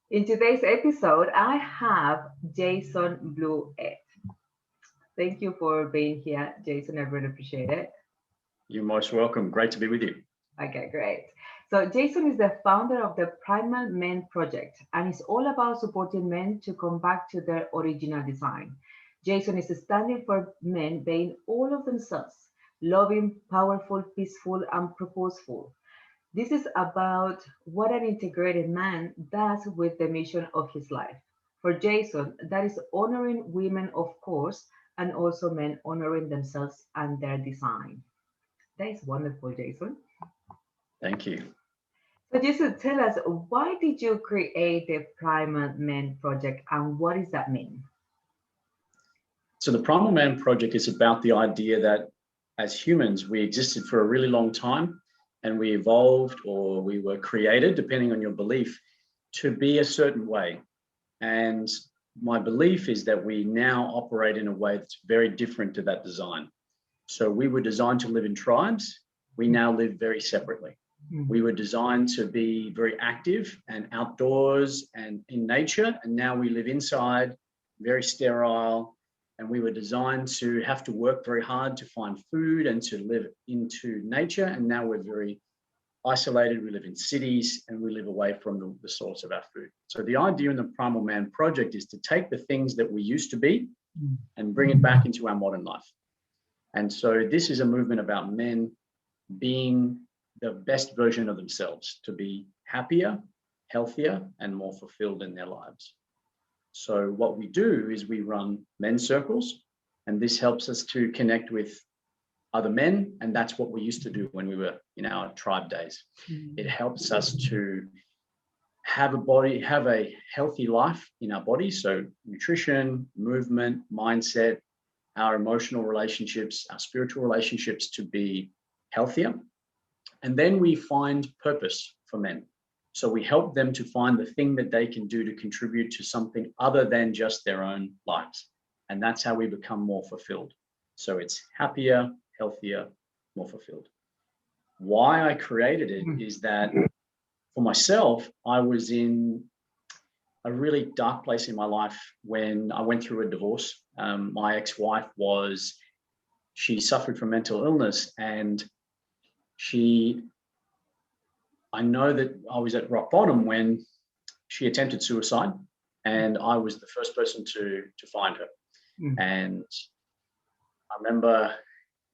In today's episode, I have Jason Bluett. Thank you for being here, Jason. I really appreciate it. You're most welcome. Great to be with you. Okay, great. So, Jason is the founder of the Primal Men Project, and it's all about supporting men to come back to their original design. Jason is standing for men being all of themselves, loving, powerful, peaceful, and purposeful. This is about what an integrated man does with the mission of his life. For Jason, that is honoring women, of course, and also men honoring themselves and their design. That is wonderful, Jason. Thank you. So, Jason, tell us, why did you create the Primal Men Project and what does that mean? So the Primal Man Project is about the idea that as humans, we existed for a really long time and we evolved or we were created, depending on your belief, to be a certain way. And my belief is that we now operate in a way that's very different to that design. So we were designed to live in tribes. We now live very separately. We were designed to be very active and outdoors and in nature. And now we live inside, very sterile. And we were designed to have to work very hard to find food and to live into nature. And now we're very isolated. We live in cities and we live away from the source of our food. So the idea in the Primal Man Project is to take the things that we used to be and bring it back into our modern life. And so this is a movement about men being the best version of themselves, to be happier, healthier, and more fulfilled in their lives. So what we do is we run men's circles, and this helps us to connect with other men. And that's what we used to do when we were in our tribe days. It helps us to have a healthy life in our body. So nutrition, movement, mindset, our emotional relationships, our spiritual relationships to be healthier. And then we find purpose for men. So we help them to find the thing that they can do to contribute to something other than just their own lives. And that's how we become more fulfilled. So it's happier, healthier, more fulfilled. Why I created it is that for myself, I was in a really dark place in my life when I went through a divorce. My ex-wife she suffered from mental illness, and I know that I was at rock bottom when she attempted suicide, and I was the first person to find her. And I remember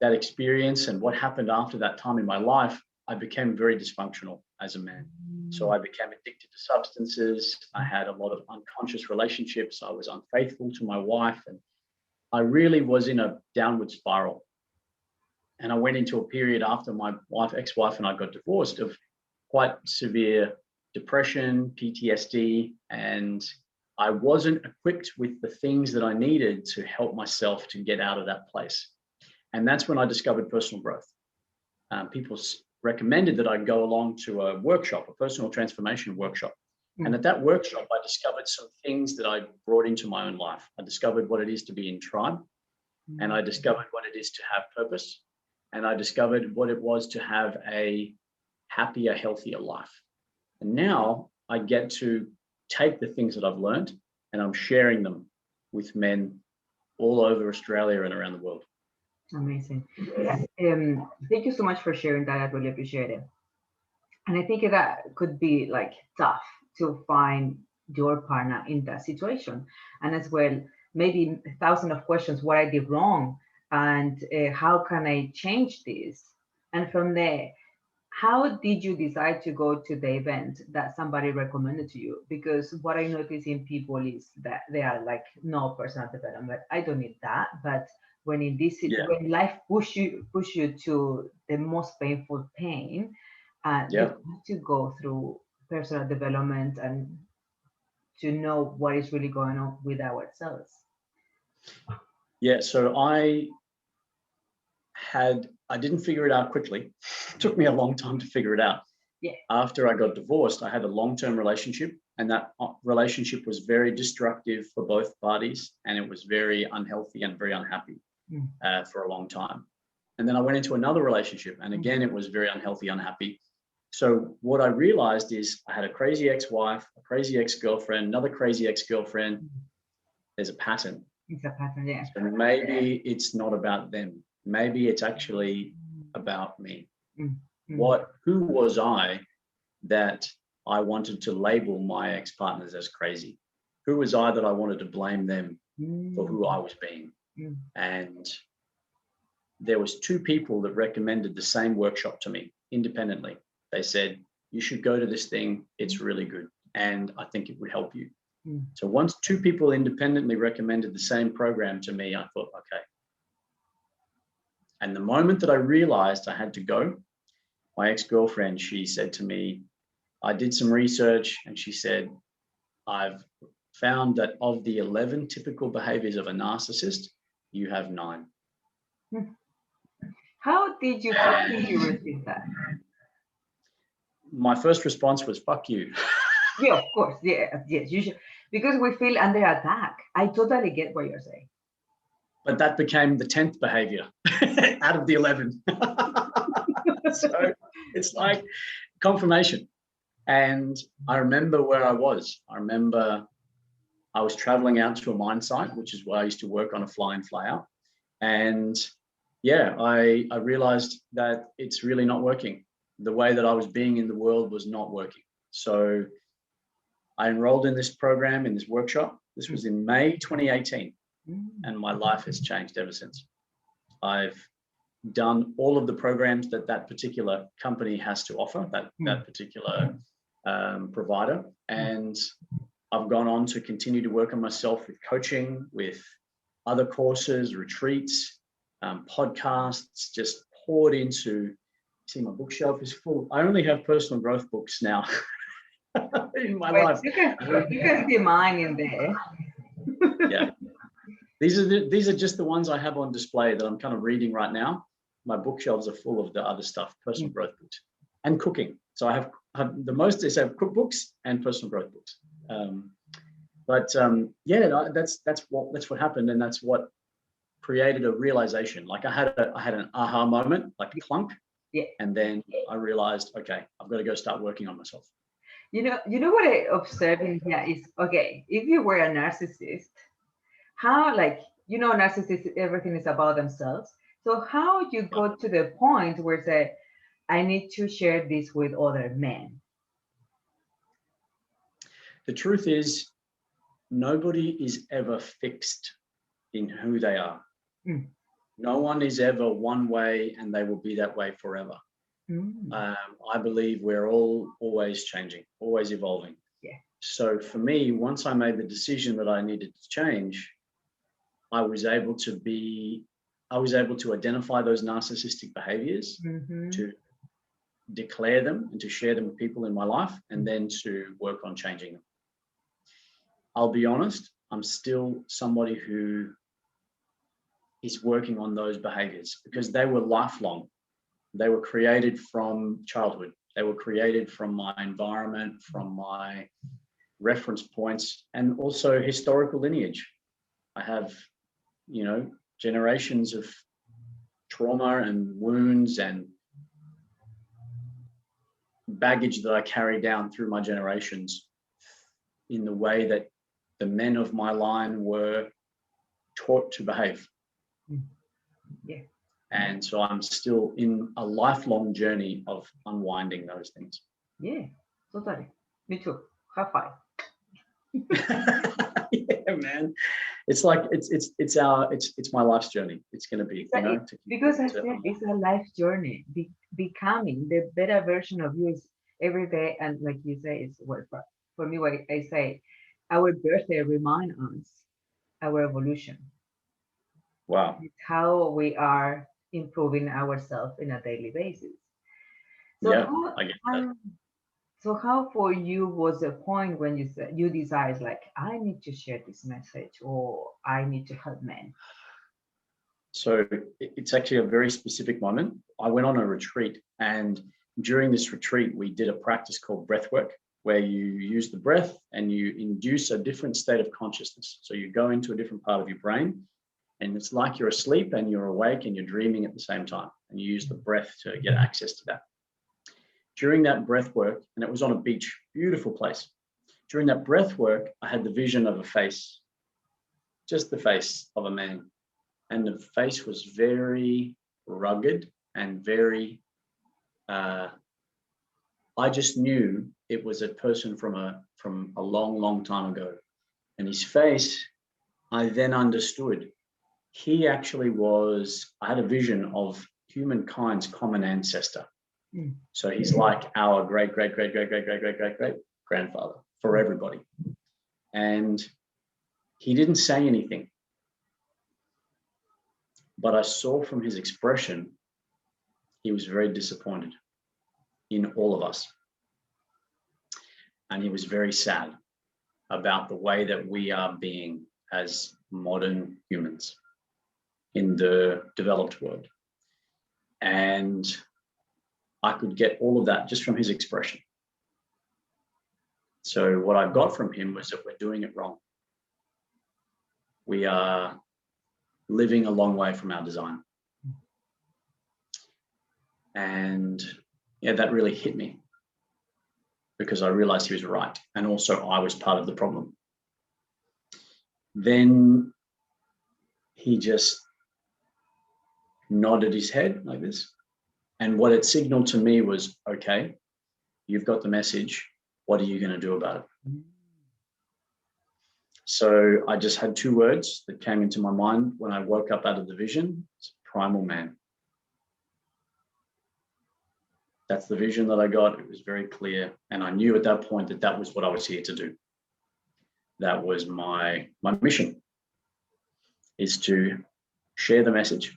that experience and what happened after that time in my life. I became very dysfunctional as a man. So I became addicted to substances. I had a lot of unconscious relationships. I was unfaithful to my wife, and I really was in a downward spiral. And I went into a period after my ex-wife and I got divorced of quite severe depression, PTSD, and I wasn't equipped with the things that I needed to help myself to get out of that place. And that's when I discovered personal growth. People recommended that I go along to a workshop, a personal transformation workshop. And at that workshop, I discovered some things that I brought into my own life. I discovered what it is to be in tribe, and I discovered what it is to have purpose, and I discovered what it was to have a happier, healthier life. And now I get to take the things that I've learned and I'm sharing them with men all over Australia and around the world. Amazing. Yeah. Thank you so much for sharing that. I really appreciate it. And I think that could be like tough to find your partner in that situation. And as well, maybe a thousand of questions, what I did wrong and how can I change this? And from there, how did you decide to go to the event that somebody recommended to you? Because what I notice in people is that they are like, no personal development. I don't need that. But when when life push you to the most painful pain, you have to go through personal development and to know what is really going on with ourselves. Yeah, so I didn't figure it out quickly. It took me a long time to figure it out. Yeah. After I got divorced, I had a long-term relationship, and that relationship was very destructive for both parties, and it was very unhealthy and very unhappy for a long time. And then I went into another relationship, and again, it was very unhealthy, unhappy. So what I realized is I had a crazy ex-wife, a crazy ex-girlfriend, another crazy ex-girlfriend. There's a pattern. It's a pattern, yeah. So maybe it's not about them. Maybe it's actually about me. Who was I that I wanted to label my ex-partners as crazy? Who was I that I wanted to blame them for who I was being? And there was two people that recommended the same workshop to me independently. They said, you should go to this thing. It's really good. And I think it would help you. So once two people independently recommended the same program to me, I thought, okay. And the moment that I realized I had to go, my ex-girlfriend, she said to me, I did some research, and she said, I've found that of the 11 typical behaviors of a narcissist, you have 9. How did you receive that? My first response was, fuck you. Yeah, of course. Yeah, yes, you should, because we feel under attack. I totally get what you're saying. But that became the 10th behavior out of the 11. So it's like confirmation. And I remember where I was. I remember I was traveling out to a mine site, which is where I used to work on a fly in, fly out. And yeah, I realized that it's really not working. The way that I was being in the world was not working. So I enrolled in this program, in this workshop. This was in May 2018, and my life has changed ever since. I've done all of the programs that that particular company has to offer, that particular provider, and I've gone on to continue to work on myself with coaching, with other courses, retreats, podcasts, just poured into. See, my bookshelf is full. I only have personal growth books now in my life. You can see mine in there. Yeah, these are just the ones I have on display that I'm kind of reading right now. My bookshelves are full of the other stuff, personal growth books and cooking. So I have the most is I have cookbooks and personal growth books. Yeah, that's what happened, and that's what created a realization. Like I had an aha moment, like a clunk. Yeah. And then I realized, okay, I've got to go start working on myself. You know what I observe in here is, okay, if you were a narcissist, how, like, narcissists, everything is about themselves. So how you go to the point where say, I need to share this with other men? The truth is, nobody is ever fixed in who they are. No one is ever one way and they will be that way forever. I believe we're all always changing, always evolving. Yeah. So for me, once I made the decision that I needed to change, I was able to identify those narcissistic behaviors, to declare them and to share them with people in my life, and then to work on changing them. I'll be honest, I'm still somebody who is working on those behaviors because they were lifelong. They were created from childhood. They were created from my environment, from my reference points, and also historical lineage. I have, generations of trauma and wounds and baggage that I carry down through my generations in the way that the men of my line were taught to behave. Yeah. And so I'm still in a lifelong journey of unwinding those things. Yeah, totally. Me too. High five. Yeah, man. It's like it's my life's journey. It's going to be, because I said it's a life journey. Becoming the better version of you is every day, and like you say, it's what for me. What I say, our birthday reminds us our evolution. Wow. It's how we are improving ourselves in a daily basis. So yeah, I get that. So how for you was the point when you decided, like, I need to share this message, or I need to help men? So it's actually a very specific moment. I went on a retreat, and during this retreat, we did a practice called breath work, where you use the breath and you induce a different state of consciousness. So you go into a different part of your brain, and it's like you're asleep and you're awake and you're dreaming at the same time. And you use the breath to get access to that. during that breath work, and it was on a beach, beautiful place. During that breath work, I had the vision of a face, just the face of a man. And the face was very rugged and very, I just knew it was a person from a long, long time ago. And his face, I then understood. He actually was, I had a vision of humankind's common ancestor. So he's like our great grandfather for everybody. And he didn't say anything, but I saw from his expression, he was very disappointed in all of us. And he was very sad about the way that we are being as modern humans in the developed world. And I could get all of that just from his expression. So what I got from him was that we're doing it wrong. We are living a long way from our design. And yeah, that really hit me because I realized he was right. And also I was part of the problem. Then he just nodded his head like this. And what it signaled to me was, okay, you've got the message. What are you going to do about it? So I just had two words that came into my mind when I woke up out of the vision. It's primal man. That's the vision that I got. It was very clear. And I knew at that point that that was what I was here to do. That was my mission, is to share the message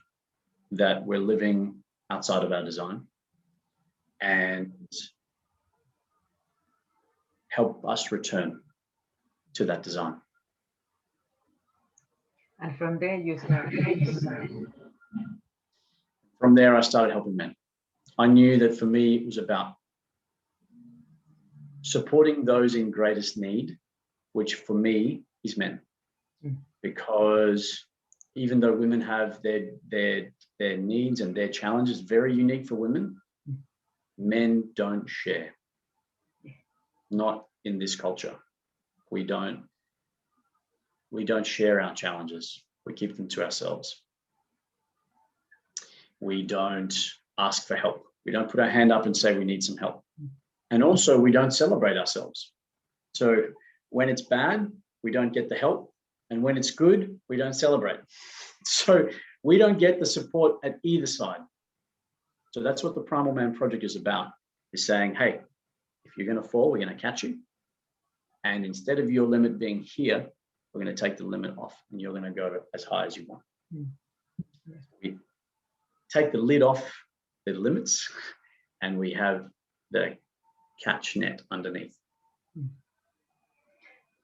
that we're living outside of our design and help us return to that design. And from there you started. From there, I started helping men. I knew that for me, it was about supporting those in greatest need, which for me is men. Because even though women have their needs and their challenges, very unique for women, men don't share. Not in this culture. We don't share our challenges. We keep them to ourselves. We don't ask for help. We don't put our hand up and say we need some help. And also we don't celebrate ourselves. So when it's bad, we don't get the help. And when it's good, we don't celebrate. So we don't get the support at either side. So that's what the Primal Man Project is about, is saying, hey, if you're going to fall, we're going to catch you. And instead of your limit being here, we're going to take the limit off and you're going to go as high as you want. We take the lid off the limits and we have the catch net underneath.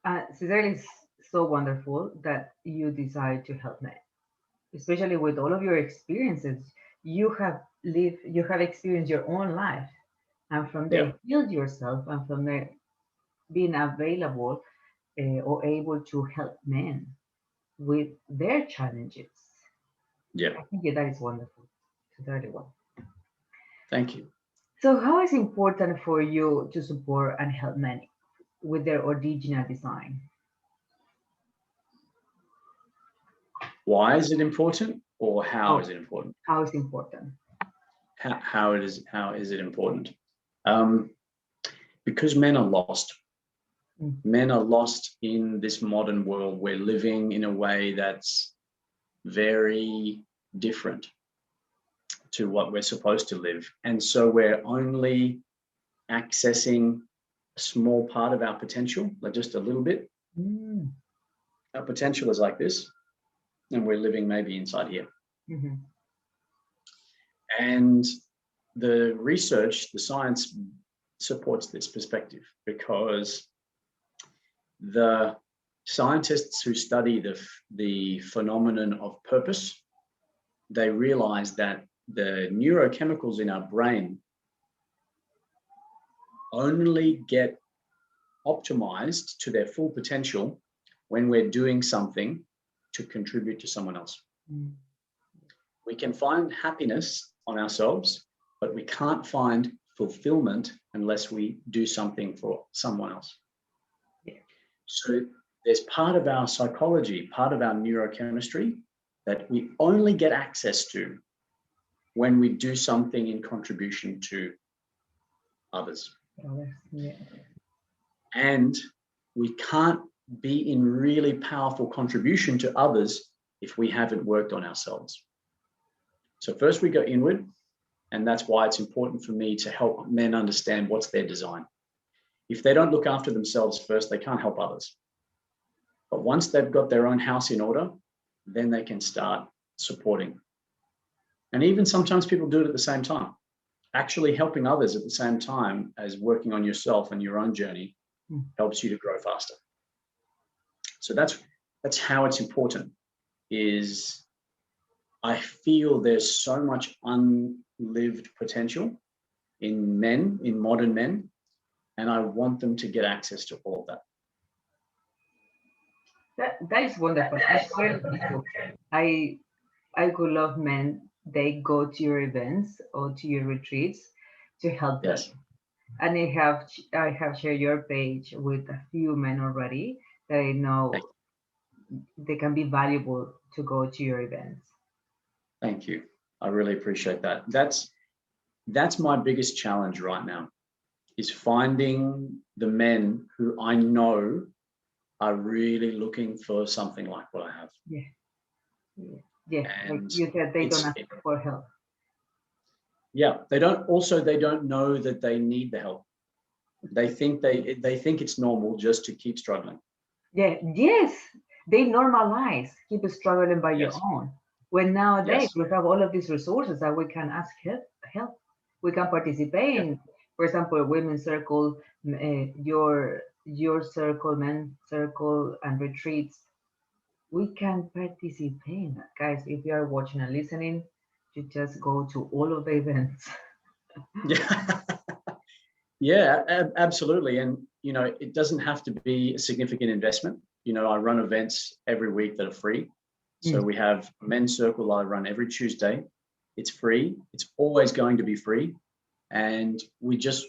Gisell, is so wonderful that you decide to help men, especially with all of your experiences. You have experienced your own life, and from there healed yourself, and from there being available or able to help men with their challenges. Yeah, I think that is wonderful. It's very well. Thank you. So how is it important for you to support and help men with their original design? Why is it important, or how is it important? How is it important? How is it important? Because men are lost. Men are lost in this modern world. We're living in a way that's very different to what we're supposed to live. And so we're only accessing a small part of our potential, like just a little bit. Our potential is like this, and we're living maybe inside here. And the research, the science supports this perspective, because the scientists who study the phenomenon of purpose, they realize that the neurochemicals in our brain only get optimized to their full potential when we're doing something to contribute to someone else. We can find happiness on ourselves, but we can't find fulfillment unless we do something for someone else. Yeah. So there's part of our psychology, part of our neurochemistry that we only get access to when we do something in contribution to others. Yeah. And we can't be in really powerful contribution to others if we haven't worked on ourselves. So first we go inward, and that's why it's important for me to help men understand what's their design. If they don't look after themselves first, they can't help others. But once they've got their own house in order, then they can start supporting. And even sometimes people do it at the same time. Actually helping others at the same time as working on yourself and your own journey helps you to grow faster. So that's how it's important. Is I feel there's so much unlived potential in men, in modern men, and I want them to get access to all of that. That is wonderful. I could love men. They go to your events or to your retreats to help them. Yes. And I have shared your page with a few men already that I know they can be valuable to go to your events. Thank you. I really appreciate that. That's my biggest challenge right now, is finding the men who I know are really looking for something like what I have. Yeah. And like you said, they don't ask for help. Yeah, they don't know that they need the help. They think it's normal just to keep struggling. Yeah, yes, they normalize keep struggling by your Yes. own. When nowadays Yes. we have all of these resources that we can ask help. We can participate in, for example, women's circle, your circle, men's circle, and retreats. We can participate in that. Guys, if you are watching and listening, you just go to all of the events. Yeah. Yeah, absolutely. And, it doesn't have to be a significant investment. I run events every week that are free. So we have a men's circle I run every Tuesday. It's free. It's always going to be free. And we just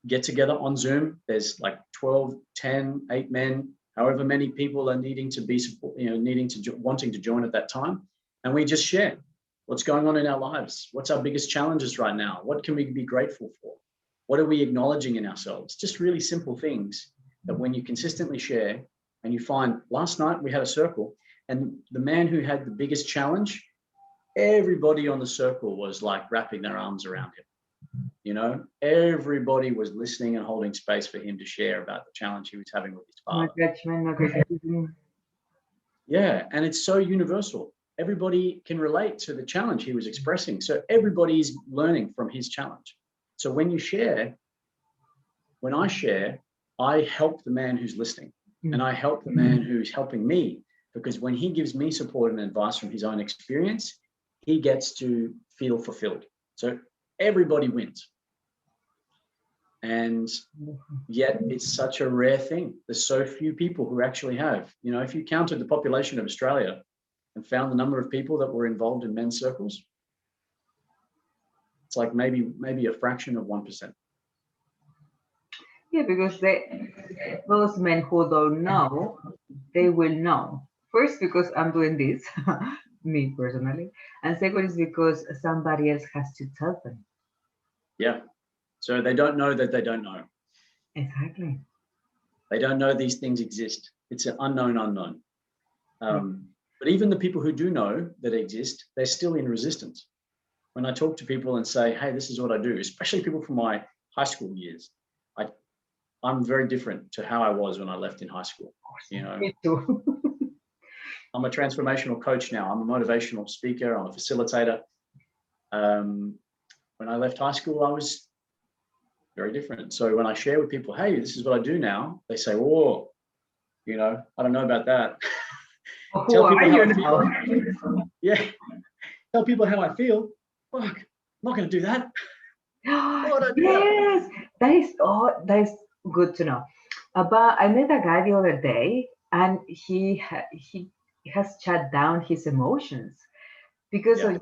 get together on Zoom. There's like 12, 10, 8 men, however many people are needing to be, wanting to join at that time. And we just share what's going on in our lives. What's our biggest challenges right now? What can we be grateful for? What are we acknowledging in ourselves? Just really simple things that when you consistently share, and you find, last night we had a circle, and the man who had the biggest challenge, everybody on the circle was like wrapping their arms around him. Everybody was listening and holding space for him to share about the challenge he was having with his father. No judgment, no criticism. Yeah, and it's so universal. Everybody can relate to the challenge he was expressing. So everybody's learning from his challenge. So when I share, I help the man who's listening, and I help the man who's helping me, because when he gives me support and advice from his own experience, he gets to feel fulfilled. So everybody wins. And yet it's such a rare thing. There's so few people who actually have. If you counted the population of Australia and found the number of people that were involved in men's circles, it's like maybe a fraction of 1%. Yeah, because those men who don't know, they will know. First, because I'm doing this, me personally, and second is because somebody else has to tell them. Yeah. So they don't know that they don't know. Exactly. They don't know these things exist. It's an unknown. But even the people who do know that exist, they're still in resistance. When I talk to people and say, hey, this is what I do, especially people from my high school years, I'm very different to how I was when I left in high school. Me too. I'm a transformational coach now. I'm a motivational speaker. I'm a facilitator. When I left high school, I was very different. So when I share with people, hey, this is what I do now, they say, whoa, I don't know about that. Who are you now? Yeah. Tell people how I feel. Fuck, I'm not going to do that. Yes, that is good to know. But I met a guy the other day, and he has shut down his emotions because of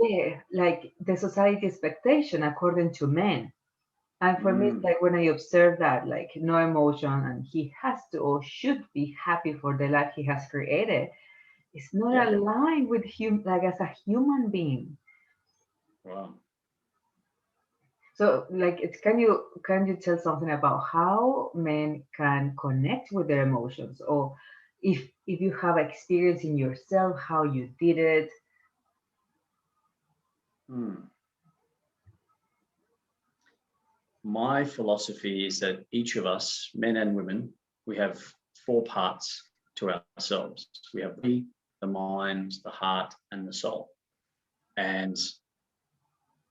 like the society expectation according to men. And for me, it's Mm. like when I observe that, like no emotion, and he has to or should be happy for the life he has created, it's not Yeah. aligned with him, like as a human being. Wow. So, like, it's can you tell something about how men can connect with their emotions, or if you have experience in yourself, how you did it? Hmm. My philosophy is that each of us, men and women, we have four parts to ourselves. We have the mind, the heart, and the soul. And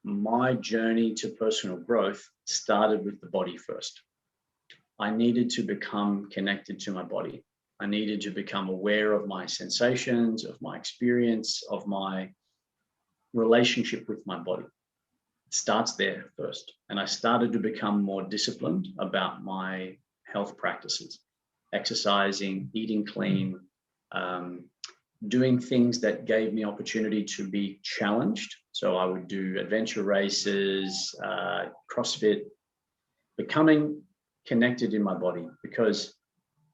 my journey to personal growth started with the body first. I needed to become connected to my body. I needed to become aware of my sensations, of my experience, of my relationship with my body. It starts there first. And I started to become more disciplined about my health practices, exercising, eating clean, um, doing things that gave me opportunity to be challenged. So I would do adventure races, CrossFit, becoming connected in my body, because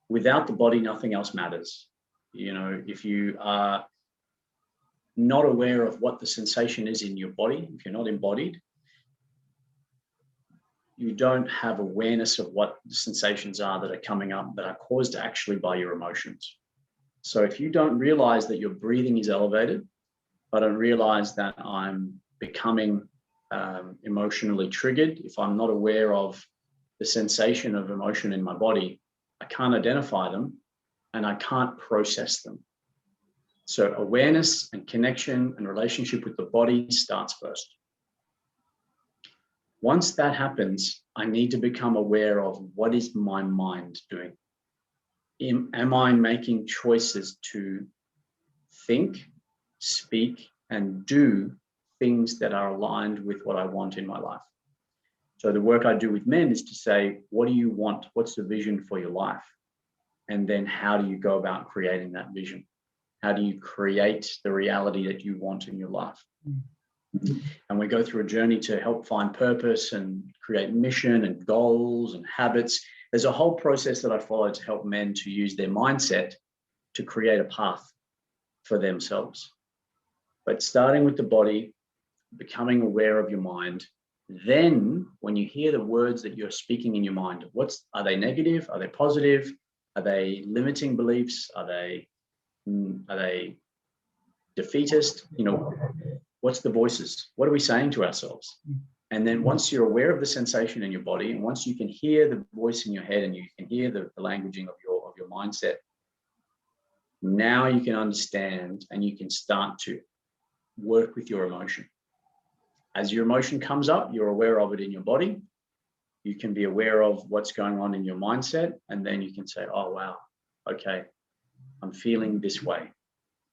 without the body, nothing else matters. You know, if you are not aware of what the sensation is in your body, if you're not embodied, you don't have awareness of what the sensations are that are coming up that are caused actually by your emotions. So if you don't realize that your breathing is elevated, if I don't realize that I'm becoming emotionally triggered, if I'm not aware of the sensation of emotion in my body, I can't identify them and I can't process them. So awareness and connection and relationship with the body starts first. Once that happens, I need to become aware of what is my mind doing. Am I making choices to think, speak, and do things that are aligned with what I want in my life? So the work I do with men is to say, what do you want? What's the vision for your life? And then how do you go about creating that vision? How do you create the reality that you want in your life? And we go through a journey to help find purpose and create mission and goals and habits. There's a whole process that I follow to help men to use their mindset to create a path for themselves. But starting with the body, becoming aware of your mind, then when you hear the words that you're speaking in your mind, are they negative? Are they positive? Are they limiting beliefs? Are they defeatist? You know, what's the voices? What are we saying to ourselves? And then once you're aware of the sensation in your body, and once you can hear the voice in your head and you can hear the languaging of your mindset, now you can understand and you can start to work with your emotion. As your emotion comes up, you're aware of it in your body. You can be aware of what's going on in your mindset. And then you can say, oh, wow, okay, I'm feeling this way.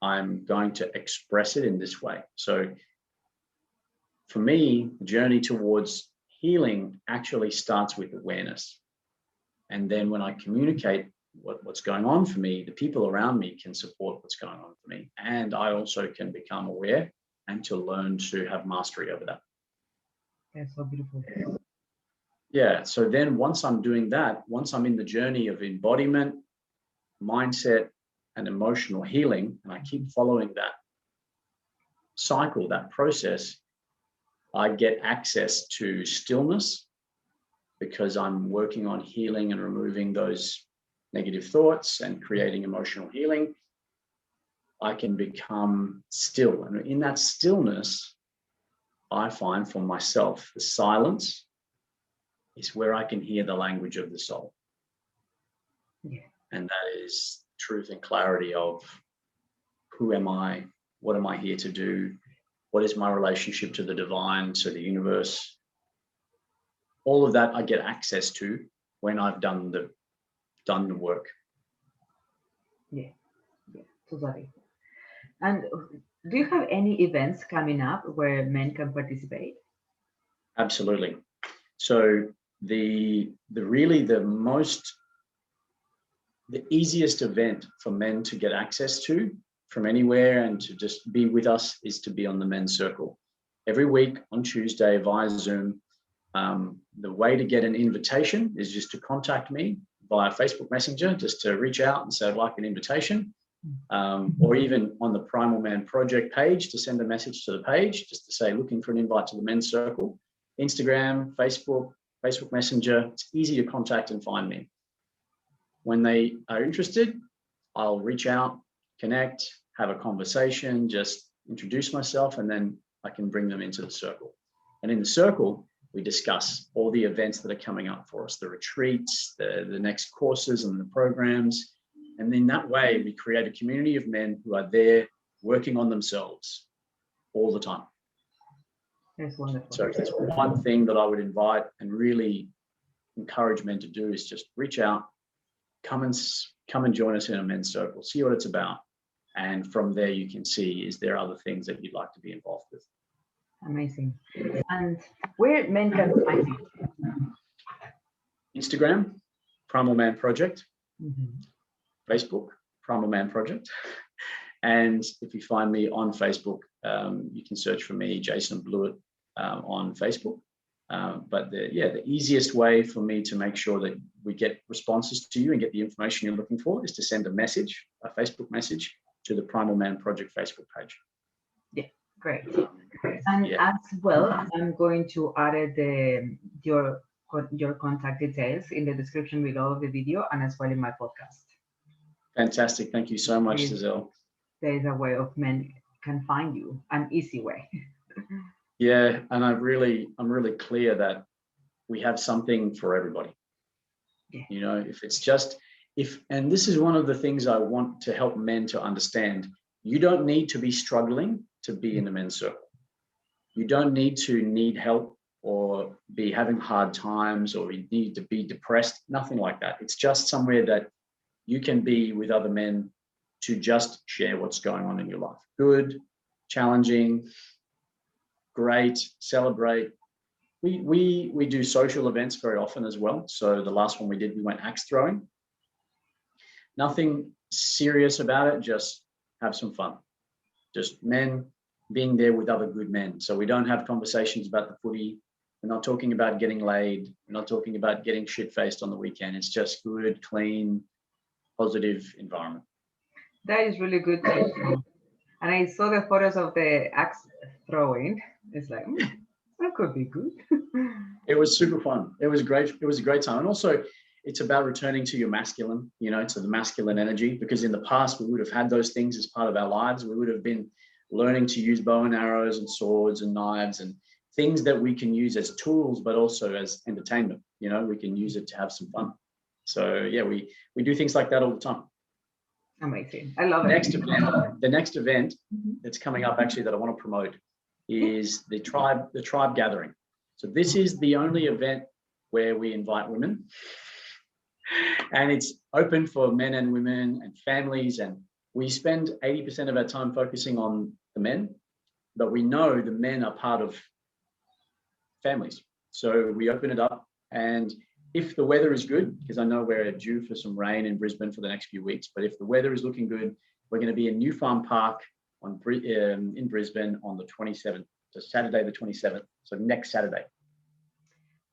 I'm going to express it in this way. So for me, the journey towards healing actually starts with awareness. And then when I communicate what's going on for me, the people around me can support what's going on for me. And I also can become aware and to learn to have mastery over that. That's so beautiful. Yeah. So then once I'm doing that, once I'm in the journey of embodiment, mindset, and emotional healing, and I keep following that cycle, that process, I get access to stillness because I'm working on healing and removing those negative thoughts and creating emotional healing. I can become still. And in that stillness, I find for myself, the silence is where I can hear the language of the soul. Yeah. And that is truth and clarity of who am I? What am I here to do? What is my relationship to the divine, to the universe? All of that I get access to when I've done the work. Yeah, yeah, totally. And do you have any events coming up where men can participate? Absolutely. So the really the easiest event for men to get access to from anywhere and to just be with us is to be on the men's circle. Every week on Tuesday via Zoom, The way to get an invitation is just to contact me via Facebook Messenger, just to reach out and say, I'd like an invitation. Or even on the Primal Man Project page to send a message to the page, just to say, looking for an invite to the men's circle. Instagram, Facebook Messenger, it's easy to contact and find me. When they are interested, I'll reach out, connect, have a conversation, just introduce myself, and then I can bring them into the circle. And in the circle, we discuss all the events that are coming up for us, the retreats, the next courses and the programs. And in that way, we create a community of men who are there working on themselves all the time. That's wonderful. So if there's one thing that I would invite and really encourage men to do is just reach out, come and join us in a men's circle, see what it's about. And from there, you can see, is there other things that you'd like to be involved with? Amazing. And where men can find you? Instagram, Primal Man Project. Mm-hmm. Facebook, Primal Man Project. And if you find me on Facebook, you can search for me, Jason Bluett, on Facebook. But the easiest way for me to make sure that we get responses to you and get the information you're looking for is to send a message, a Facebook message, to the Primal Man Project Facebook page. Yeah, great. And as well, I'm going to add your contact details in the description below of the video and as well in my podcast. Fantastic. Thank you so much, Gisell. There is a way of men can find you, an easy way. Yeah, and I'm really clear that we have something for everybody. Yeah. You know, and this is one of the things I want to help men to understand. You don't need to be struggling to be in the men's circle. You don't need to need help or be having hard times or you need to be depressed, nothing like that. It's just somewhere that you can be with other men to just share what's going on in your life. Good, challenging, great, celebrate. We do social events very often as well. So the last one we did, we went axe throwing. Nothing serious about it, just have some fun. Just men being there with other good men. So we don't have conversations about the footy. We're not talking about getting laid. We're not talking about getting shit-faced on the weekend. It's just good, clean, positive environment. That is really good. And I saw the photos of the axe throwing. It's like, that could be good. It was super fun. It was great. It was a great time. And also it's about returning to your masculine, to the masculine energy, because in the past we would have had those things as part of our lives. We would have been learning to use bow and arrows and swords and knives and things that we can use as tools, but also as entertainment. We can use it to have some fun. So yeah, we do things like that all the time. Amazing. I love it. The next event that's coming up actually that I want to promote is the tribe gathering. So this is the only event where we invite women, and it's open for men and women and families. And we spend 80% of our time focusing on the men, but we know the men are part of families. So we open it up, and if the weather is good, because I know we're due for some rain in Brisbane for the next few weeks, but if the weather is looking good, we're going to be in New Farm Park in Brisbane on the 27th, so Saturday the 27th, so next Saturday.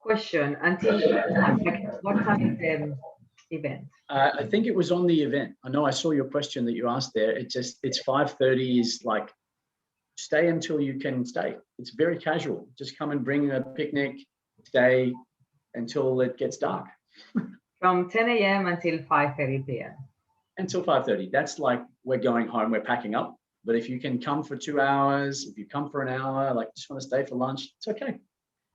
Question, until what time is the event? I think it was on the event. I know I saw your question that you asked there. It's 5:30 is like, stay until you can stay. It's very casual. Just come and bring a picnic, stay until it gets dark. From 10 a.m. until 5:30 p.m. Until 5:30. That's like we're going home, we're packing up. But if you can come for 2 hours, if you come for an hour, like just want to stay for lunch, it's okay.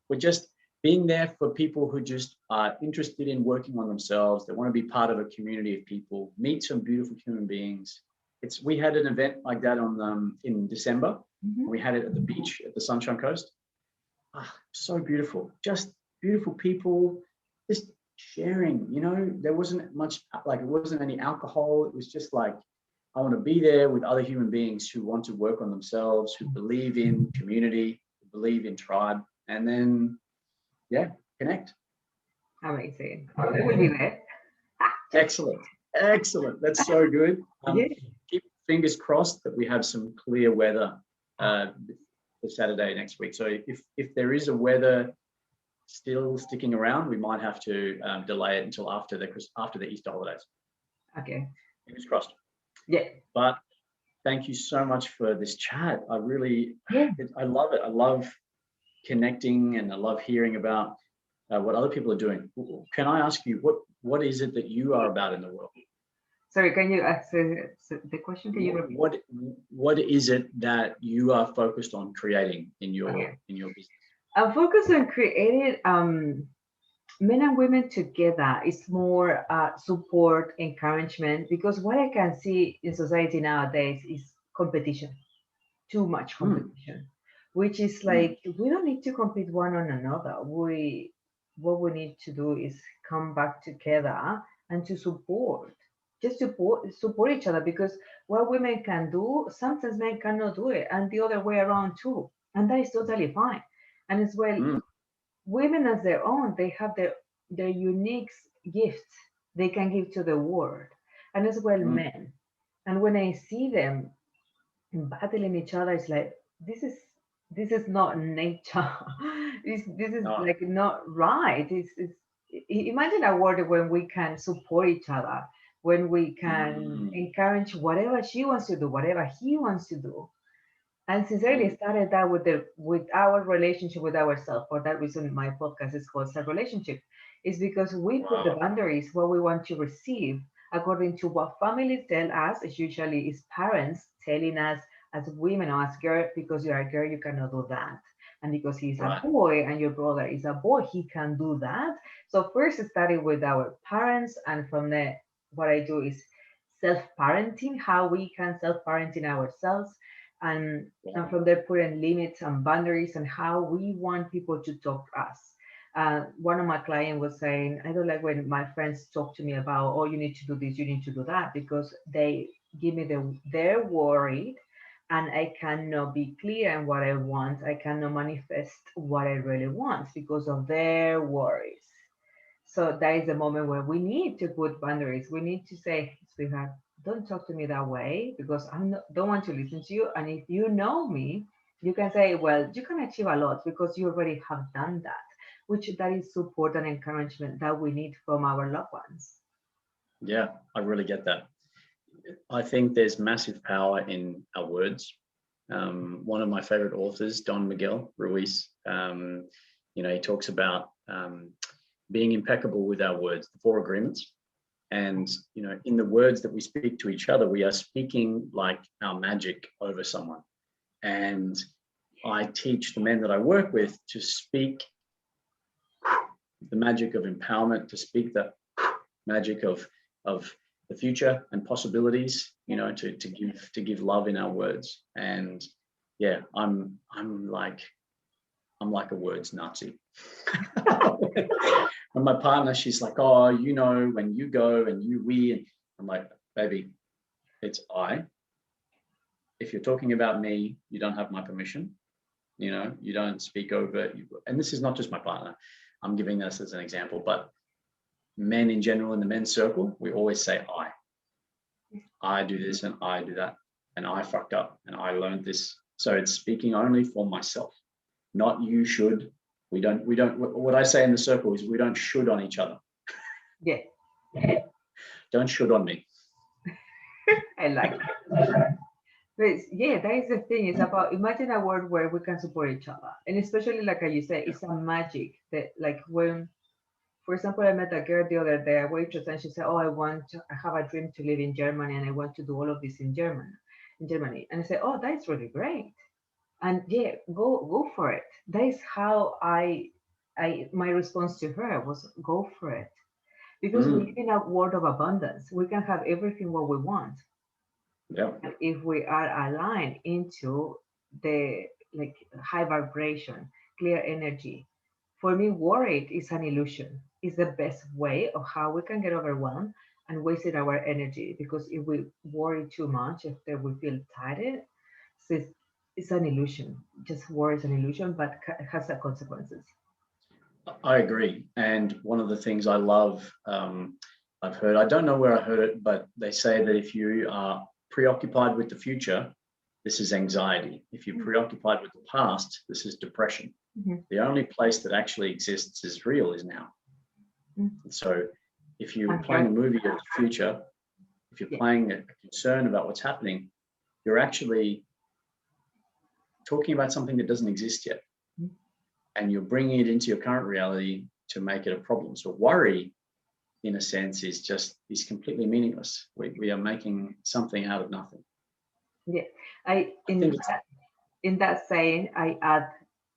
We're just being there for people who just are interested in working on themselves. They want to be part of a community of people, meet some beautiful human beings. We had an event like that in December. Mm-hmm. We had it at the beach at the Sunshine Coast. So beautiful. Just beautiful people, just sharing, there wasn't much, it wasn't any alcohol. It was just like, I want to be there with other human beings who want to work on themselves, who believe in community, who believe in tribe, and then, connect. Amazing. I will be there. Excellent. That's so good. Keep fingers crossed that we have some clear weather for Saturday next week. So if there is a weather still sticking around, we might have to delay it until after the Easter holidays. Okay. Fingers crossed. Yeah. But thank you so much for this chat. I really, Yeah. I love it. I love connecting, and I love hearing about what other people are doing. Can I ask you, what is it that you are about in the world? Sorry, can you ask the question? Can you repeat? What is it that you are focused on creating in your Okay. business? I'm focused on creating men and women together. It's more support, encouragement, because what I can see in society nowadays is competition, too much competition, which is like we don't need to compete one on another. What we need to do is come back together and to support, just support each other, because what women can do, sometimes men cannot do it, and the other way around too, and that is totally fine. And as well, women as their own, they have their unique gifts they can give to the world, and as well men. And when I see them battling each other, it's like this is not nature. This is Oh, like not right. Imagine a world when we can support each other, when we can encourage whatever she wants to do, whatever he wants to do. And sincerely started that with our relationship with ourselves. For that reason, my podcast is called Self Relationship. Is because we put the wow. boundaries what we want to receive according to what families tell us. It's usually is parents telling us as women or as girl, because you are a girl, you cannot do that. And because he's a Right. boy and your brother is a boy, he can do that. So first starting with our parents, and from there, what I do is self-parenting, how we can self-parenting ourselves, and from there putting limits and boundaries and how we want people to talk to us. One of my clients was saying, I don't like when my friends talk to me about, oh, you need to do this, you need to do that, because they give me they're worried, and I cannot be clear in what I want. I cannot manifest what I really want because of their worries. So that is the moment where we need to put boundaries. We need to say, sweetheart, don't talk to me that way, because don't want to listen to you. And if you know me, you can say, well, you can achieve a lot because you already have done that, which that is support and encouragement that we need from our loved ones. Yeah, I really get that. I think there's massive power in our words. One of my favorite authors, Don Miguel Ruiz, he talks about being impeccable with our words, the 4 agreements. And, in the words that we speak to each other, we are speaking like our magic over someone. And I teach the men that I work with to speak the magic of empowerment, to speak the magic of the future and possibilities, to give love in our words. And yeah, I'm like a words Nazi. And my partner, she's like, oh, when you go and we, and I'm like, baby, it's I. If you're talking about me, you don't have my permission. You don't speak over. And this is not just my partner. I'm giving this as an example, but men in general, in the men's circle, we always say I do this and I do that, and I fucked up and I learned this. So it's speaking only for myself, not you should. We don't, what I say in the circle is we don't should on each other. Yeah. Don't should on me. I like that. But yeah, that is the thing. It's about, imagine a world where we can support each other. And especially like you said, it's a magic that, like, when, for example, I met a girl the other day, a waitress, and she said, oh, I have a dream to live in Germany, and I want to do all of this in Germany. And I said, oh, that's really great. And yeah, go for it. That is how my response to her was, go for it. Because we live in a world of abundance. We can have everything what we want. Yeah. If we are aligned into the like high vibration, clear energy. For me, worried is an illusion. It's the best way of how we can get overwhelmed and wasted our energy. Because if we worry too much, after we feel tired, so it's an illusion. Just worry is an illusion, but it has the consequences. I agree. And one of the things I love, I've heard, I don't know where I heard it, but they say that if you are preoccupied with the future, this is anxiety. If you're preoccupied with the past, this is depression. Mhm. The only place that actually exists is real is now. Mhm. So if you're I'm playing a sure. movie of the future, if you're Yeah. playing a concern about what's happening, you're actually talking about something that doesn't exist yet. Mhm. And you're bringing it into your current reality to make it a problem. So worry, in a sense, is completely meaningless. We are making something out of nothing. Yeah. I think it's In that saying, I add,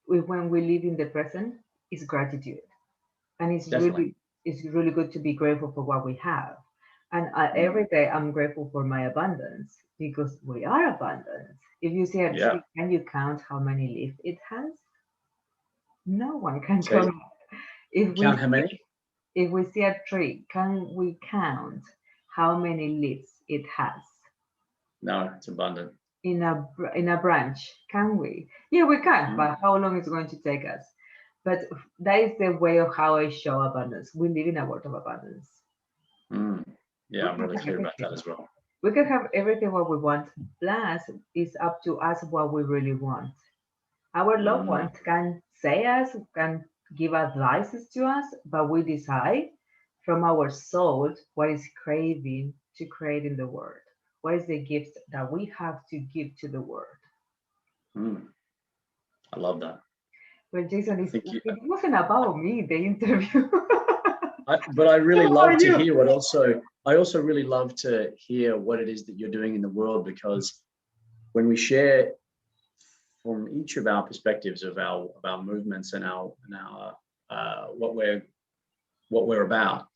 when we live in the present, is gratitude, and definitely. it's really good to be grateful for what we have. And Mm, every day I'm grateful for my abundance because we are abundant. If you see a yeah. tree, can you count how many leaves it has? No one can So count. If we count how many? if we see a tree, can we count how many leaves it has? No, it's abundant. In a branch, can we? Yeah, we can, Mm, but how long is it going to take us? But that is the way of how I show abundance. We live in a world of abundance. mm. Yeah, We I'm can really have clear about that everything. as well. We can have everything what we want. Plus, it's up to us what we really want. Our loved Mm, ones can say us, can give advices to us, but we decide from our soul what is craving to create in the world. What is the gift that we have to give to the world? mm. I love that. Well, Jason, I think you, it wasn't about me, the interview. but I really How love about to you? hear what also, I also really love to hear what it is that you're doing in the world, because when we share from each of our perspectives of our movements and our what we're about,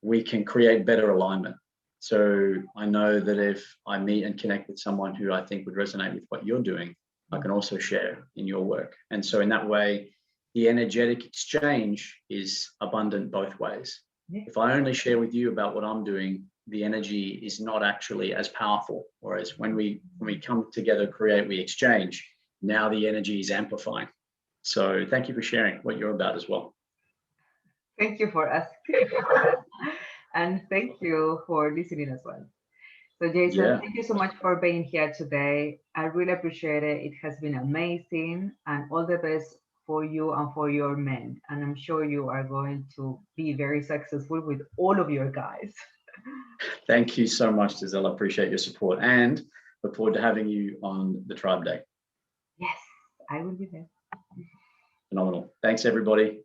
we can create better alignment. So I know that if I meet and connect with someone who I think would resonate with what you're doing, I can also share in your work. And so in that way, the energetic exchange is abundant both ways. Yeah. If I only share with you about what I'm doing, the energy is not actually as powerful. Whereas when we come together, create, we exchange, now the energy is amplifying. So thank you for sharing what you're about as well. Thank you for asking. And thank you for listening as well. So, Jason, Yeah. thank you so much for being here today. I really appreciate it. It has been amazing, and all the best for you and for your men. And I'm sure you are going to be very successful with all of your guys. Thank you so much, Giselle. I appreciate your support and look forward to having you on the Tribe Day. Yes, I will be there. Phenomenal. Thanks, everybody.